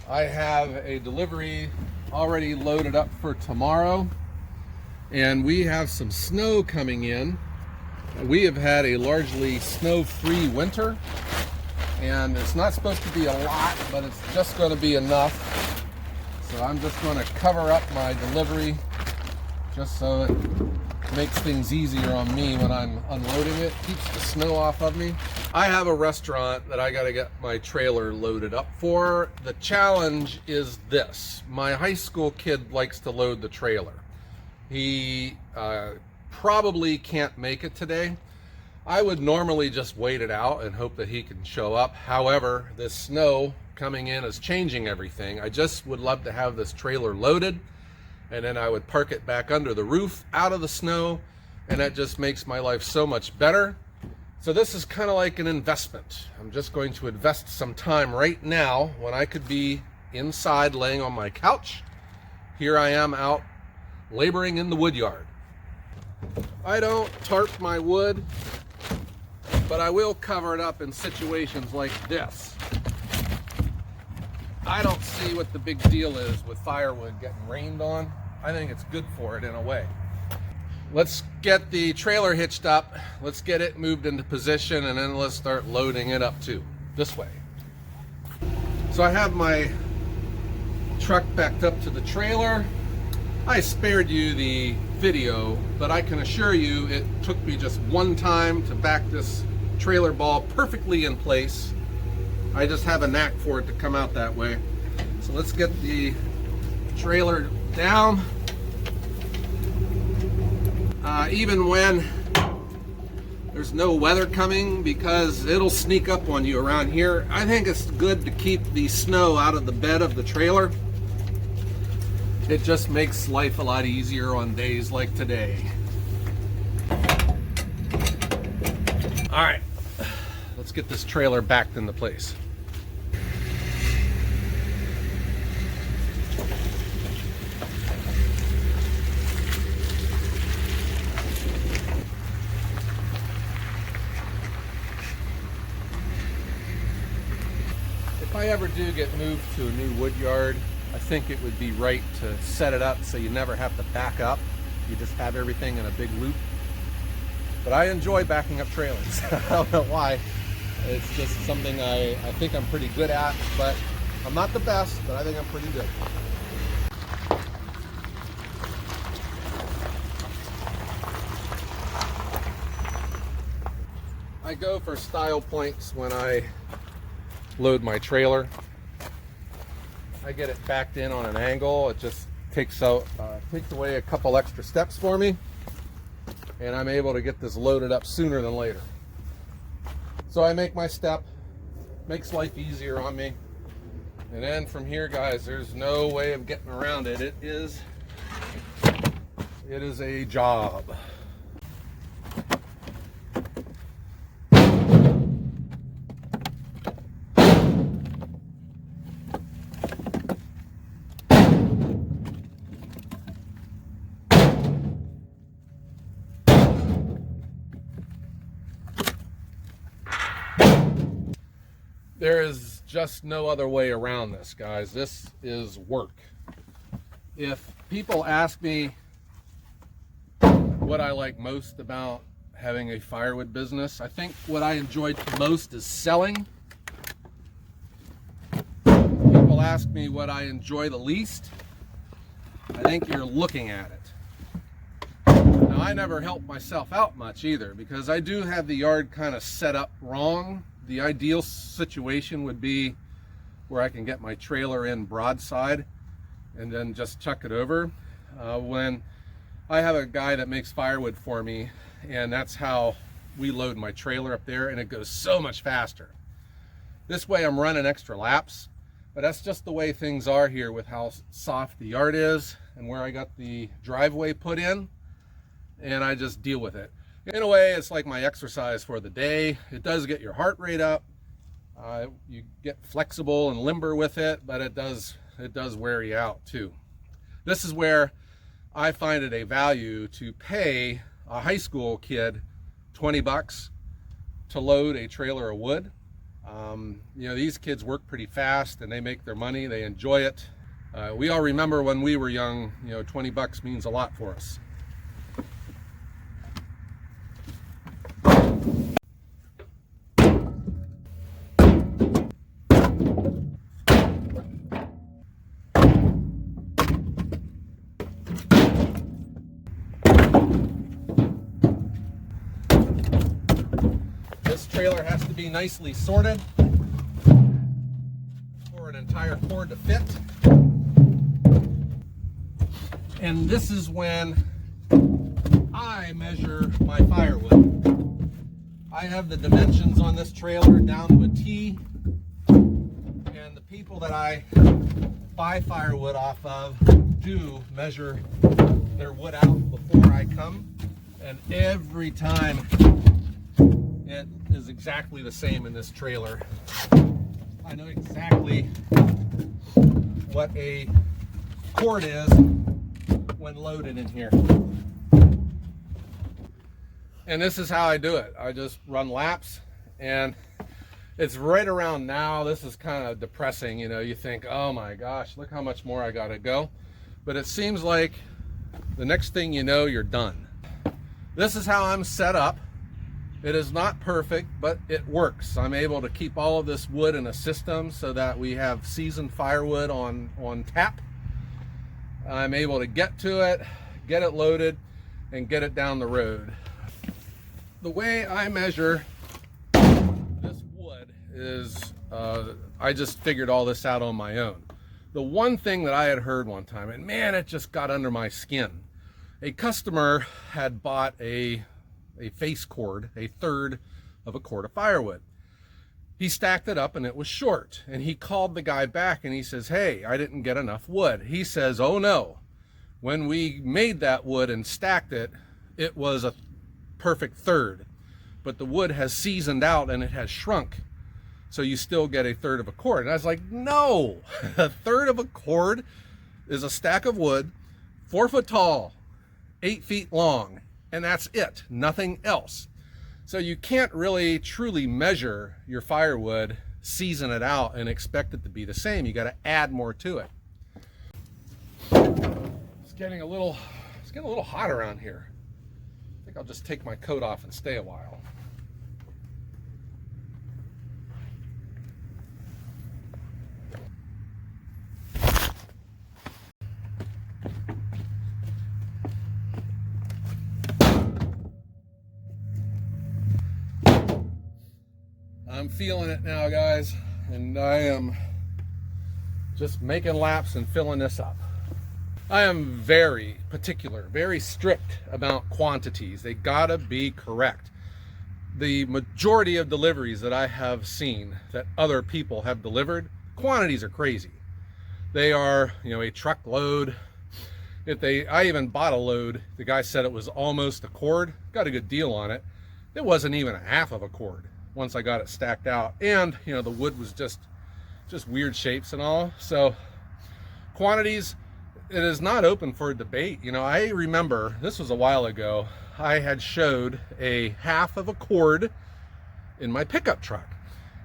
I have a delivery already loaded up for tomorrow, and we have some snow coming in. We have had a largely snow-free winter, and it's not supposed to be a lot, but it's just going to be enough. So I'm just going to cover up my delivery just so it makes things easier on me when I'm unloading it, keeps the snow off of me. I have a restaurant that I got to get my trailer loaded up for. The challenge is this: my high school kid likes to load the trailer. He probably can't make it today. I would normally just wait it out and hope that he can show up. However, this snow coming in is changing everything. I just would love to have this trailer loaded, and then I would park it back under the roof out of the snow, and that just makes my life so much better. So this is kind of like an investment. I'm just going to invest some time right now when I could be inside laying on my couch. Here I am out laboring in the wood yard. I don't tarp my wood, but I will cover it up in situations like this. I don't see what the big deal is with firewood getting rained on. I think it's good for it in a way. Let's get the trailer hitched up, let's get it moved into position, and then let's start loading it up too, this way. So I have my truck backed up to the trailer. I spared you the video, but I can assure you it took me just one time to back this trailer ball perfectly in place. I just have a knack for it to come out that way. So let's get the trailer down. Even when there's no weather coming, because it'll sneak up on you around here, I think it's good to keep the snow out of the bed of the trailer. It just makes life a lot easier on days like today. All right, let's get this trailer backed into place. If I ever do get moved to a new wood yard, I think it would be right to set it up so you never have to back up. You just have everything in a big loop. But I enjoy backing up trailers. I don't know why. It's just something I think I'm pretty good at, but I'm not the best, but I think I'm pretty good. I go for style points when I load my trailer. I get it backed in on an angle. It just takes away a couple extra steps for me, and I'm able to get this loaded up sooner than later. So I make my step, makes life easier on me, and then from here, guys, there's no way of getting around it. It is a job. There is just no other way around this, guys. This is work. If people ask me what I like most about having a firewood business, I think what I enjoyed the most is selling. People ask me what I enjoy the least, I think you're looking at it. Now, I never help myself out much either, because I do have the yard kind of set up wrong. The ideal situation would be where I can get my trailer in broadside and then just chuck it over. When I have a guy that makes firewood for me, and that's how we load my trailer up there, and it goes so much faster. This way I'm running extra laps, but that's just the way things are here with how soft the yard is and where I got the driveway put in, and I just deal with it. In a way, it's like my exercise for the day. It does get your heart rate up. You get flexible and limber with it, but it does wear you out too. This is where I find it a value to pay a high school kid 20 bucks to load a trailer of wood. You know, these kids work pretty fast and they make their money, they enjoy it. We all remember when we were young, you know, 20 bucks means a lot for us. This trailer has to be nicely sorted for an entire cord to fit. And this is when I measure my firewood. I have the dimensions on this trailer down to a T, and the people that I buy firewood off of do measure their wood out before I come, and every time it is exactly the same in this trailer. I know exactly what a cord is when loaded in here. And this is how I do it. I just run laps, and it's right around now. This is kind of depressing, you know. You think, oh my gosh, look how much more I gotta go. But it seems like the next thing you know, you're done. This is how I'm set up. It is not perfect, but it works. I'm able to keep all of this wood in a system so that we have seasoned firewood on tap. I'm able to get to it, get it loaded, and get it down the road. The way I measure this wood is, I just figured all this out on my own. The one thing that I had heard one time, and man, it just got under my skin. A customer had bought a face cord, a third of a cord of firewood. He stacked it up and it was short, and he called the guy back and he says, hey, I didn't get enough wood. He says, oh no, when we made that wood and stacked it, it was a perfect third, but the wood has seasoned out and it has shrunk, so you still get a third of a cord. And I was like, no, a third of a cord is a stack of wood 4 foot tall, 8 feet long, and that's it, nothing else. So you can't really truly measure your firewood, season it out, and expect it to be the same. You got to add more to it. It's getting a little hot around here. I think I'll just take my coat off and stay a while. I'm feeling it now, guys, and I am just making laps and filling this up. I am very particular, very strict about quantities. They gotta be correct. The majority of deliveries that I have seen that other people have delivered, quantities are crazy. They are, you know, a truckload. I even bought a load. The guy said it was almost a cord. Got a good deal on it. It wasn't even a half of a cord once I got it stacked out, and you know, the wood was just weird shapes and all. So quantities, it is not open for debate. You know, I remember this was a while ago, I had showed a half of a cord in my pickup truck,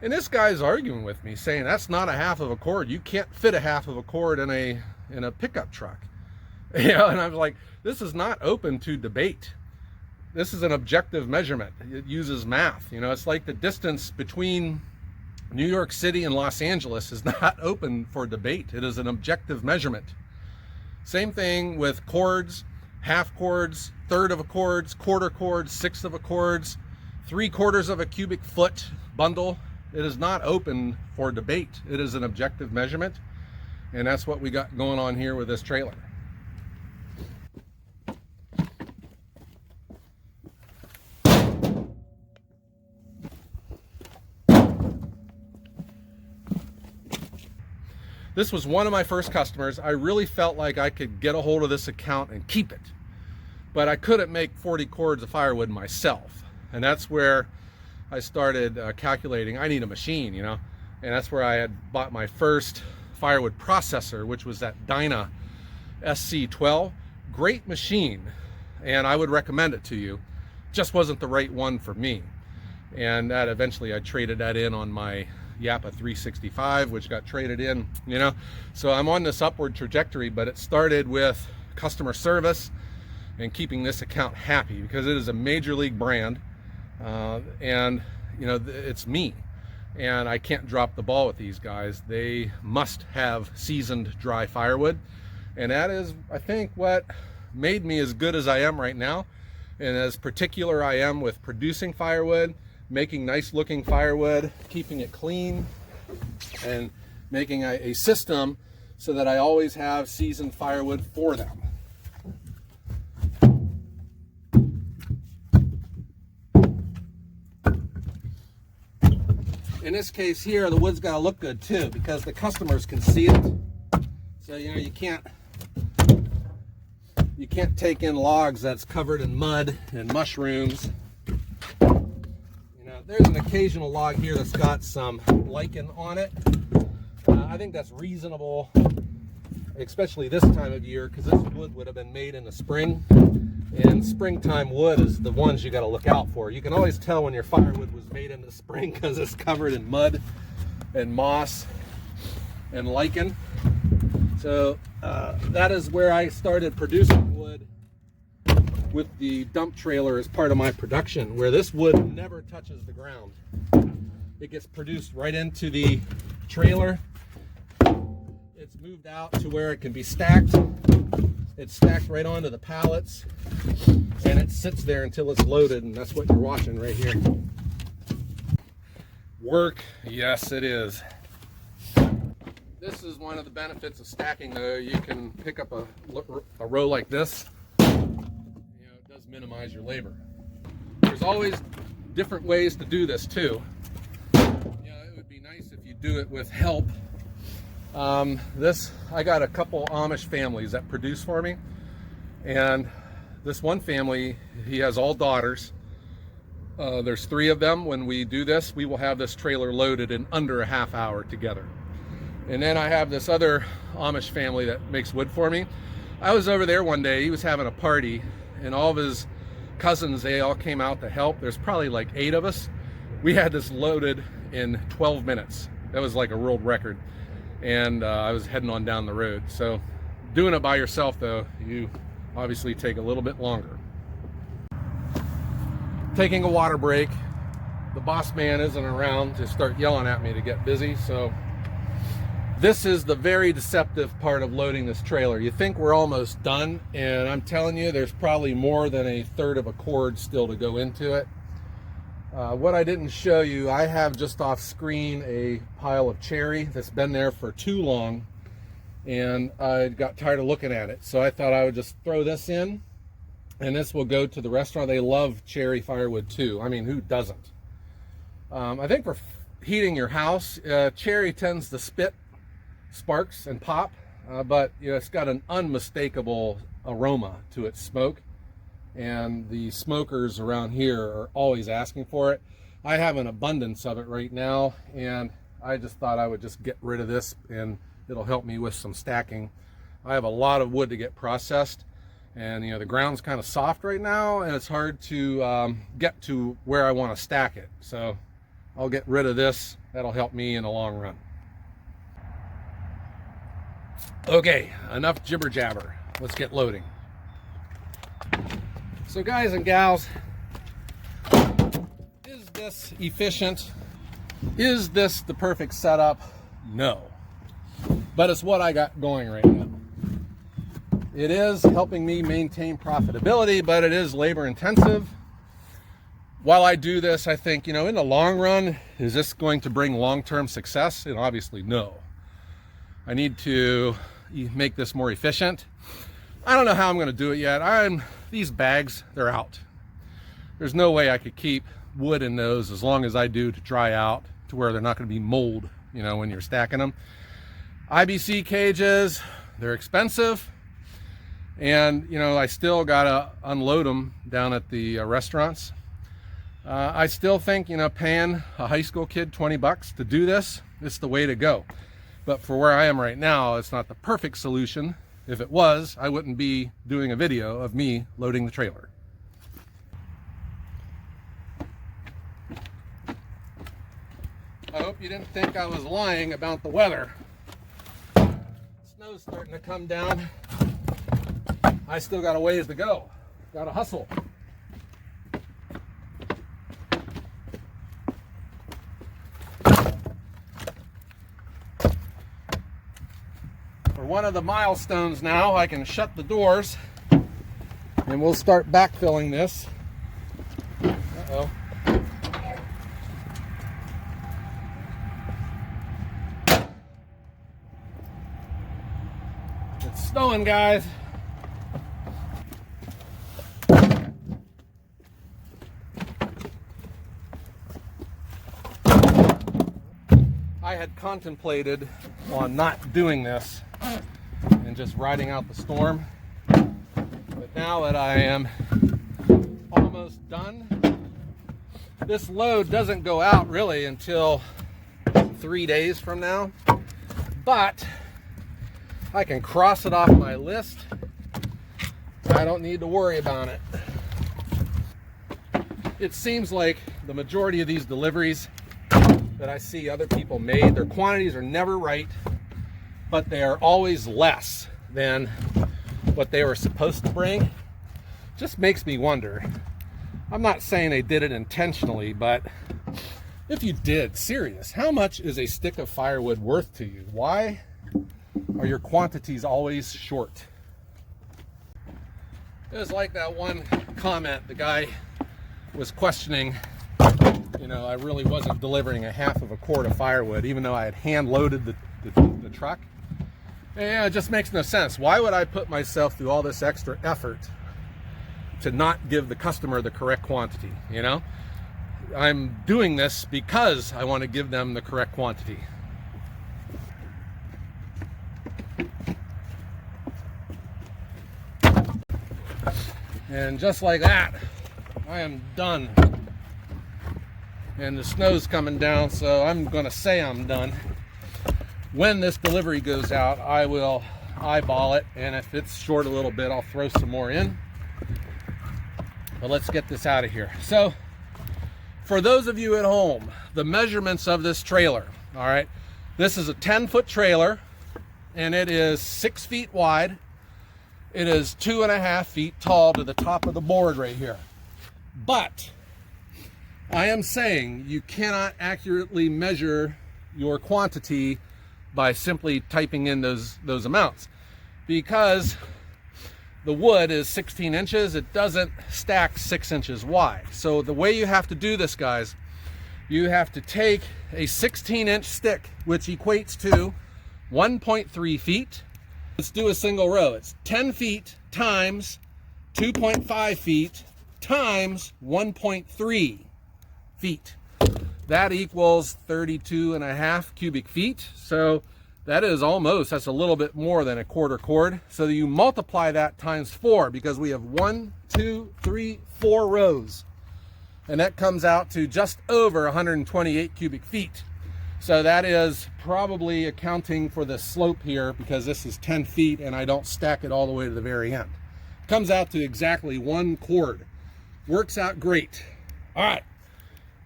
and this guy's arguing with me saying that's not a half of a cord. You can't fit a half of a cord in a pickup truck. You know, and I was like, this is not open to debate. This is an objective measurement. It uses math. You know, it's like the distance between New York City and Los Angeles is not open for debate. It is an objective measurement. Same thing with cords, half cords, third of a cords, quarter cords, sixth of a cords, 3/4 of a cubic foot bundle. It is not open for debate. It is an objective measurement, and that's what we got going on here with this trailer. This was one of my first customers. I really felt like I could get a hold of this account and keep it, but I couldn't make 40 cords of firewood myself. And that's where I started calculating, I need a machine, you know, and that's where I had bought my first firewood processor, which was that Dyna SC12. Great machine, and I would recommend it to you. Just wasn't the right one for me. and that eventually I traded that in on my Japa 365, which got traded in, you know. So I'm on this upward trajectory, but it started with customer service and keeping this account happy, because it is a major league brand, and you know, it's me, and I can't drop the ball with these guys. They must have seasoned dry firewood, and that is, I think, what made me as good as I am right now, and as particular I am with producing firewood, making nice looking firewood, keeping it clean, and making a system so that I always have seasoned firewood for them. In this case here, the wood's got to look good too, because the customers can see it. So, you know, you can't take in logs that's covered in mud and mushrooms. You know, there's an occasional log here that's got some lichen on it. I think that's reasonable, especially this time of year, because this wood would have been made in the spring, and springtime wood is the ones you got to look out for. You can always tell when your firewood was made in the spring because it's covered in mud and moss and lichen. So that is where I started producing wood with the dump trailer as part of my production, where this wood never touches the ground. It gets produced right into the trailer. It's moved out to where it can be stacked. It's stacked right onto the pallets, and it sits there until it's loaded, and that's what you're watching right here. Work, yes it is. This is one of the benefits of stacking, though. You can pick up a row like this. You know, it does minimize your labor. There's always different ways to do this too. You know, it would be nice if you do it with help. I got a couple Amish families that produce for me, and this one family, he has all daughters. There's 3 of them. When we do this, we will have this trailer loaded in under a half hour together. And then I have this other Amish family that makes wood for me. I was over there one day, he was having a party, and all of his cousins, they all came out to help. There's probably like 8 of us. We had this loaded in 12 minutes. That was like a world record. And I was heading on down the road. So doing it by yourself, though, you obviously take a little bit longer. Taking a water break. The boss man isn't around to start yelling at me to get busy, so this is the very deceptive part of loading this trailer. You think we're almost done, and I'm telling you, there's probably more than 1/3 of a cord still to go into it. What I didn't show you, I have just off screen a pile of cherry that's been there for too long, and I got tired of looking at it. So I thought I would just throw this in, and this will go to the restaurant. They love cherry firewood too. I mean, who doesn't? I think for heating your house, cherry tends to spit sparks and pop, but you know, it's got an unmistakable aroma to its smoke. And the smokers around here are always asking for it. I have an abundance of it right now, and I just thought I would just get rid of this, and it'll help me with some stacking. I have a lot of wood to get processed, and you know, the ground's kind of soft right now, and it's hard to get to where I want to stack it. So I'll get rid of this. That'll help me in the long run. Okay, enough jibber jabber. Let's get loading. So guys and gals, is this efficient? Is this the perfect setup? No. But it's what I got going right now. It is helping me maintain profitability, but it is labor intensive. While I do this, I think, you know, in the long run, is this going to bring long-term success? And obviously no. I need to make this more efficient. I don't know how I'm going to do it yet. These bags, they're out. There's no way I could keep wood in those as long as I do to dry out to where they're not going to be mold, you know, when you're stacking them. IBC cages, they're expensive, and you know, I still gotta unload them down at the restaurants. I still think, you know, paying a high school kid 20 bucks to do this, it's the way to go. But for where I am right now, it's not the perfect solution. If it was, I wouldn't be doing a video of me loading the trailer. you didn't think I was lying about the weather. Snow's starting to come down. I still got a ways to go. Gotta hustle. For one of the milestones now, I can shut the doors and we'll start backfilling this. Uh-oh. It's snowing, guys. I had contemplated on not doing this and just riding out the storm, but now that I am almost done, this load doesn't go out really until 3 days from now, but I can cross it off my list. I don't need to worry about it. It seems like the majority of these deliveries that I see other people made, their quantities are never right, but they are always less than what they were supposed to bring. Just makes me wonder. I'm not saying they did it intentionally, but if you did, serious, how much is a stick of firewood worth to you? Why are your quantities always short? It was like that one comment, the guy was questioning, you know, I really wasn't delivering a half of a quart of firewood, even though I had hand loaded the truck. Yeah, it just makes no sense. Why would I put myself through all this extra effort to not give the customer the correct quantity? You know, I'm doing this because I want to give them the correct quantity. And just like that, I am done. And the snow's coming down, so I'm going to say I'm done. When this delivery goes out, I will eyeball it, and if it's short a little bit, I'll throw some more in. But let's get this out of here. So, for those of you at home, the measurements of this trailer, all right, this is a 10-foot trailer, and it is 6 feet wide. It is 2.5 feet tall to the top of the board right here. But I am saying you cannot accurately measure your quantity by simply typing in those amounts, because the wood is 16 inches. It doesn't stack 6 inches wide. So the way you have to do this, guys, you have to take a 16-inch stick, which equates to 1.3 feet. Let's do a single row. It's 10 feet times 2.5 feet times 1.3 feet. That equals 32.5 cubic feet. So that's a little bit more than a quarter cord. So you multiply that times 4, because we have 1, 2, 3, 4 rows. And that comes out to just over 128 cubic feet. So that is probably accounting for the slope here, because this is 10 feet and I don't stack it all the way to the very end. Comes out to exactly 1 cord. Works out great. All right.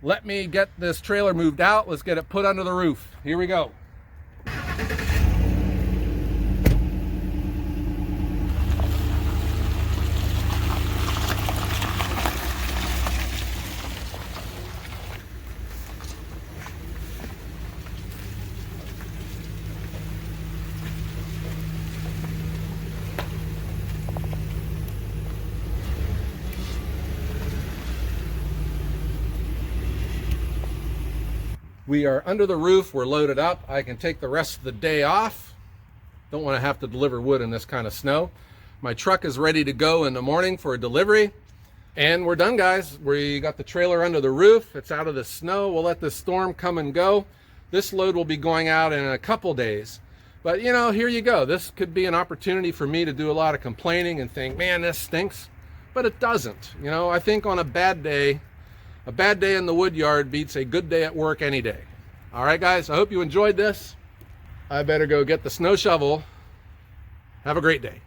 Let me get this trailer moved out. Let's get it put under the roof. Here we go. We are under the roof, we're loaded up. I can take the rest of the day off. Don't want to have to deliver wood in this kind of snow. My truck is ready to go in the morning for a delivery. And we're done, guys. We got the trailer under the roof. It's out of the snow. We'll let the storm come and go. This load will be going out in a couple days. But you know, here you go. This could be an opportunity for me to do a lot of complaining and think, man, this stinks. But it doesn't. You know, I think on a bad day in the wood yard beats a good day at work any day. All right, guys, I hope you enjoyed this. I better go get the snow shovel. Have a great day.